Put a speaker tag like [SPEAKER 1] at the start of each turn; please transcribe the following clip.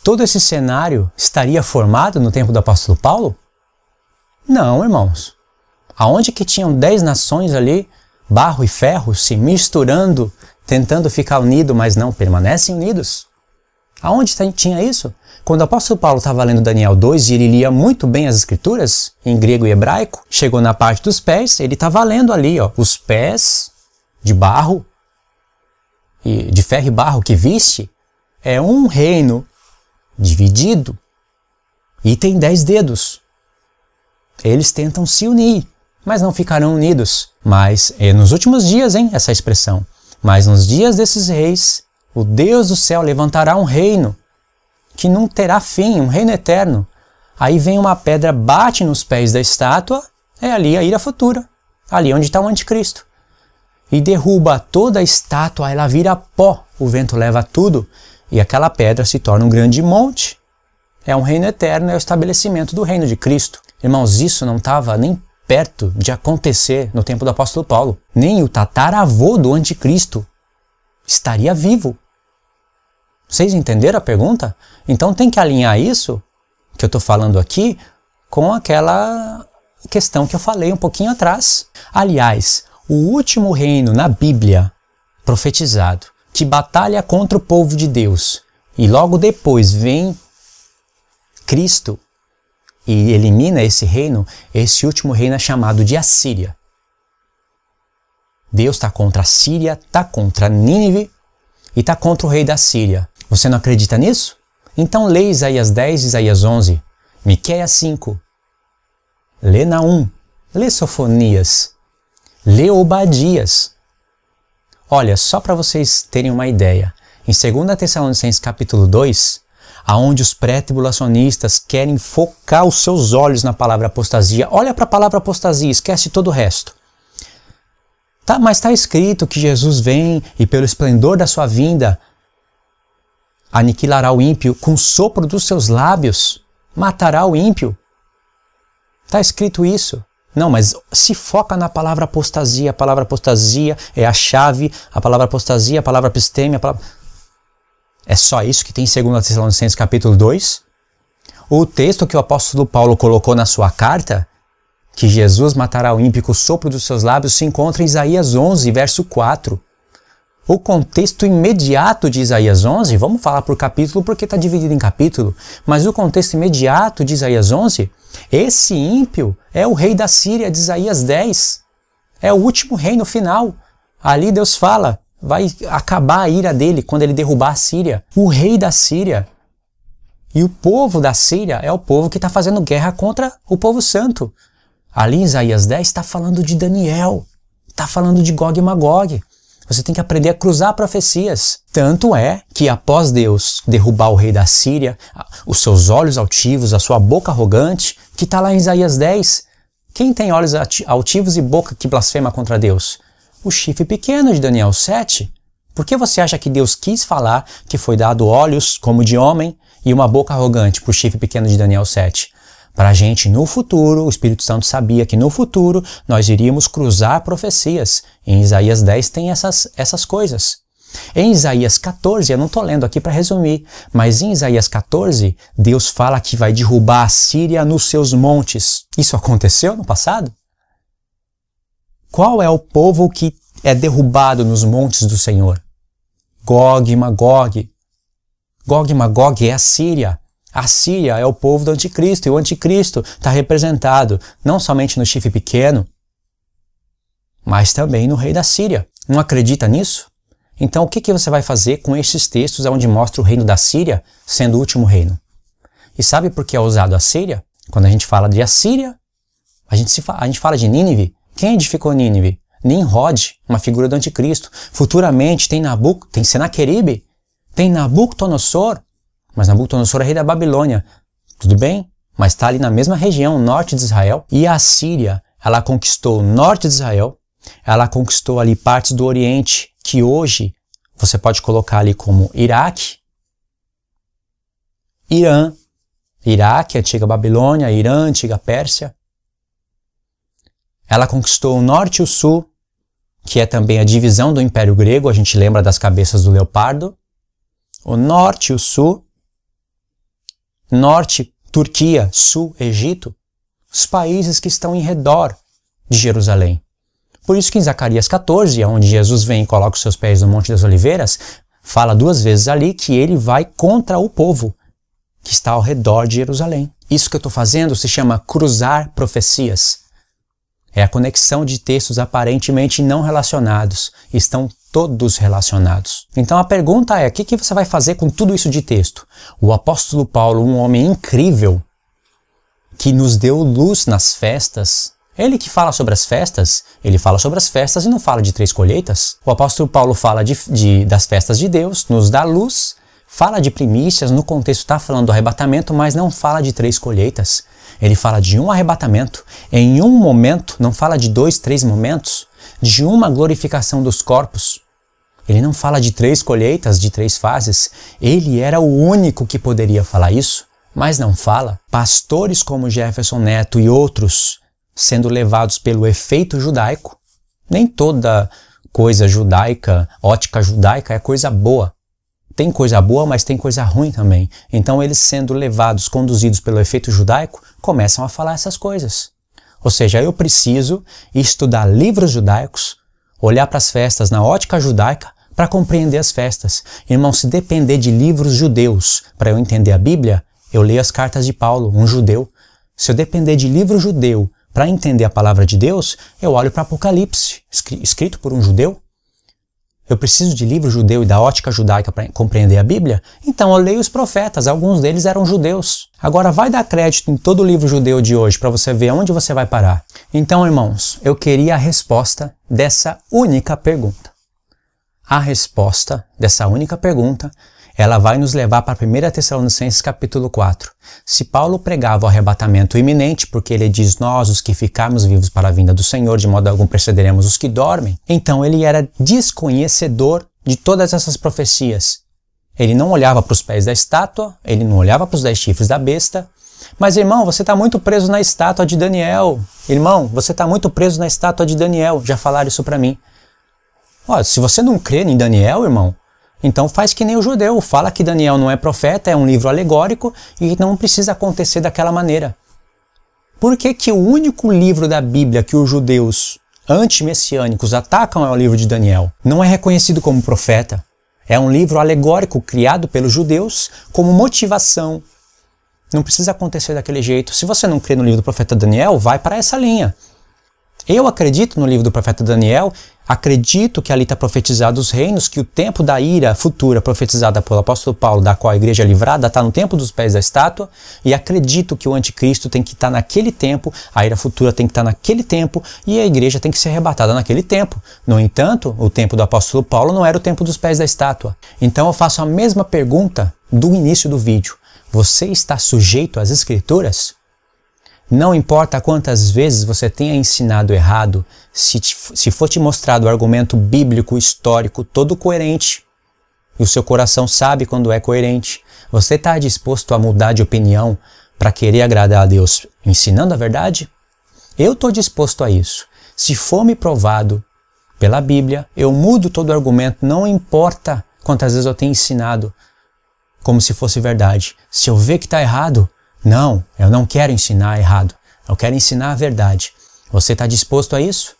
[SPEAKER 1] todo esse cenário estaria formado no tempo do apóstolo Paulo? Não, irmãos. Aonde que tinham 10 nações ali, barro e ferro, se misturando, tentando ficar unido, mas não permanecem unidos? Aonde tinha isso? Quando o apóstolo Paulo estava lendo Daniel 2 e ele lia muito bem as escrituras, em grego e hebraico, chegou na parte dos pés, ele estava lendo ali, ó, os pés de barro, de ferro e barro que viste, é um reino dividido e tem 10 dedos. Eles tentam se unir, mas não ficarão unidos. Mas é nos últimos dias, hein, essa expressão. Mas nos dias desses reis, o Deus do céu levantará um reino que não terá fim, um reino eterno. Aí vem uma pedra, bate nos pés da estátua, é ali a ira futura, ali onde está o anticristo. E derruba toda a estátua, ela vira pó, o vento leva tudo, e aquela pedra se torna um grande monte. É um reino eterno, é o estabelecimento do reino de Cristo. Irmãos, isso não estava nem perto de acontecer no tempo do apóstolo Paulo. Nem o tataravô do anticristo estaria vivo. Vocês entenderam a pergunta? Então tem que alinhar isso que eu estou falando aqui com aquela questão que eu falei um pouquinho atrás. Aliás, o último reino na Bíblia profetizado que batalha contra o povo de Deus e logo depois vem Cristo e elimina esse reino, esse último reino é chamado de Assíria. Deus está contra a Síria, está contra Nínive e está contra o rei da Síria. Você não acredita nisso? Então lê Isaías 10, Isaías 11, Miqueias 5, lê Naum, lê Sofonias, lê Obadias. Olha, só para vocês terem uma ideia, em 2 Tessalonicenses capítulo 2, aonde os pré-tribulacionistas querem focar os seus olhos na palavra apostasia, olha para a palavra apostasia, esquece todo o resto. Tá, mas está escrito que Jesus vem e pelo esplendor da sua vinda aniquilará o ímpio, com o sopro dos seus lábios matará o ímpio. Está escrito isso. Não, mas se foca na palavra apostasia. A palavra apostasia é a chave, a palavra apostasia, a palavra episteme, a palavra... É só isso que tem em 2 Tessalonicenses capítulo 2? O texto que o apóstolo Paulo colocou na sua carta, que Jesus matará o ímpio com o sopro dos seus lábios, se encontra em Isaías 11, verso 4. O contexto imediato de Isaías 11, vamos falar por capítulo porque está dividido em capítulo, mas o contexto imediato de Isaías 11, esse ímpio é o rei da Síria de Isaías 10. É o último reino final. Ali Deus fala, vai acabar a ira dele quando ele derrubar a Síria. O rei da Síria e o povo da Síria é o povo que está fazendo guerra contra o povo santo. Ali em Isaías 10 está falando de Daniel, está falando de Gog e Magog. Você tem que aprender a cruzar profecias. Tanto é que após Deus derrubar o rei da Síria, os seus olhos altivos, a sua boca arrogante, que está lá em Isaías 10. Quem tem olhos altivos e boca que blasfema contra Deus? O chifre pequeno de Daniel 7. Por que você acha que Deus quis falar que foi dado olhos como de homem e uma boca arrogante para o chifre pequeno de Daniel 7? Para a gente, no futuro, o Espírito Santo sabia que no futuro nós iríamos cruzar profecias. Em Isaías 10 tem essas coisas. Em Isaías 14, eu não estou lendo aqui para resumir, mas em Isaías 14, Deus fala que vai derrubar a Síria nos seus montes. Isso aconteceu no passado? Qual é o povo que é derrubado nos montes do Senhor? Gog e Magog. Gog e Magog é a Síria. A Síria é o povo do anticristo, e o anticristo está representado não somente no chifre pequeno, mas também no rei da Síria. Não acredita nisso? Então o que você vai fazer com esses textos onde mostra o reino da Síria sendo o último reino? E sabe por que é usado a Síria? Quando a gente fala de Assíria, a gente fala de Nínive. Quem edificou Nínive? Nimrod, uma figura do anticristo. Futuramente tem Senaqueribe, tem Nabucodonosor. Mas Nabucodonosor é rei da Babilônia, tudo bem? Mas está ali na mesma região, norte de Israel. E a Síria, ela conquistou o norte de Israel, ela conquistou ali partes do Oriente, que hoje você pode colocar ali como Iraque, Irã, Iraque, antiga Babilônia, Irã, antiga Pérsia. Ela conquistou o norte e o sul, que é também a divisão do Império Grego, a gente lembra das cabeças do leopardo. O norte e o sul. norte, Turquia, sul, Egito, os países que estão em redor de Jerusalém. Por isso que em Zacarias 14, onde Jesus vem e coloca os seus pés no Monte das Oliveiras, fala 2 vezes ali que ele vai contra o povo que está ao redor de Jerusalém. Isso que eu estou fazendo se chama cruzar profecias. É a conexão de textos aparentemente não relacionados. Estão todos relacionados. Então a pergunta é, o que você vai fazer com tudo isso de texto? O apóstolo Paulo, um homem incrível, que nos deu luz nas festas, ele que fala sobre as festas, ele fala sobre as festas e não fala de 3 colheitas. O apóstolo Paulo fala das festas de Deus, nos dá luz, fala de primícias, no contexto está falando do arrebatamento, mas não fala de 3 colheitas. Ele fala de um arrebatamento, em um momento, não fala de 2, 3 momentos, de uma glorificação dos corpos. Ele não fala de 3 colheitas, de 3 fases. Ele era o único que poderia falar isso, mas não fala. Pastores como Jefferson Neto e outros sendo levados pelo efeito judaico. Nem toda coisa judaica, ótica judaica é coisa boa. Tem coisa boa, mas tem coisa ruim também. Então eles sendo levados, conduzidos pelo efeito judaico, começam a falar essas coisas. Ou seja, eu preciso estudar livros judaicos, olhar para as festas na ótica judaica para compreender as festas. Irmão, se depender de livros judeus para eu entender a Bíblia, eu leio as cartas de Paulo, um judeu. Se eu depender de livro judeu para entender a palavra de Deus, eu olho para Apocalipse, escrito por um judeu. Eu preciso de livro judeu e da ótica judaica para compreender a Bíblia? Então eu leio os profetas, alguns deles eram judeus. Agora vai dar crédito em todo o livro judeu de hoje para você ver onde você vai parar. Então, irmãos, eu queria a resposta dessa única pergunta. A resposta dessa única pergunta, ela vai nos levar para 1 Tessalonicenses capítulo 4. Se Paulo pregava o arrebatamento iminente, porque ele diz, nós os que ficarmos vivos para a vinda do Senhor, de modo algum precederemos os que dormem, então ele era desconhecedor de todas essas profecias. Ele não olhava para os pés da estátua, ele não olhava para os 10 chifres da besta. Mas irmão, você está muito preso na estátua de Daniel. Irmão, você está muito preso na estátua de Daniel. Já falaram isso para mim. Olha, se você não crê em Daniel, irmão, então faz que nem o judeu, fala que Daniel não é profeta, é um livro alegórico e não precisa acontecer daquela maneira. Por que que o único livro da Bíblia que os judeus antimessiânicos atacam é o livro de Daniel? Não é reconhecido como profeta. É um livro alegórico criado pelos judeus como motivação. Não precisa acontecer daquele jeito. Se você não crê no livro do profeta Daniel, vai para essa linha. Eu acredito no livro do profeta Daniel, acredito que ali está profetizado os reinos, que o tempo da ira futura profetizada pelo apóstolo Paulo, da qual a igreja é livrada, está no tempo dos pés da estátua, e acredito que o anticristo tem que estar naquele tempo, a ira futura tem que estar naquele tempo, e a igreja tem que ser arrebatada naquele tempo. No entanto, o tempo do apóstolo Paulo não era o tempo dos pés da estátua. Então eu faço a mesma pergunta do início do vídeo. Você está sujeito às escrituras? Não importa quantas vezes você tenha ensinado errado, se for te mostrado o argumento bíblico, histórico, todo coerente, e o seu coração sabe quando é coerente, você está disposto a mudar de opinião para querer agradar a Deus ensinando a verdade? Eu estou disposto a isso. Se for me provado pela Bíblia, eu mudo todo o argumento, não importa quantas vezes eu tenho ensinado como se fosse verdade. Se eu ver que está errado, não, eu não quero ensinar errado. Eu quero ensinar a verdade. Você está disposto a isso?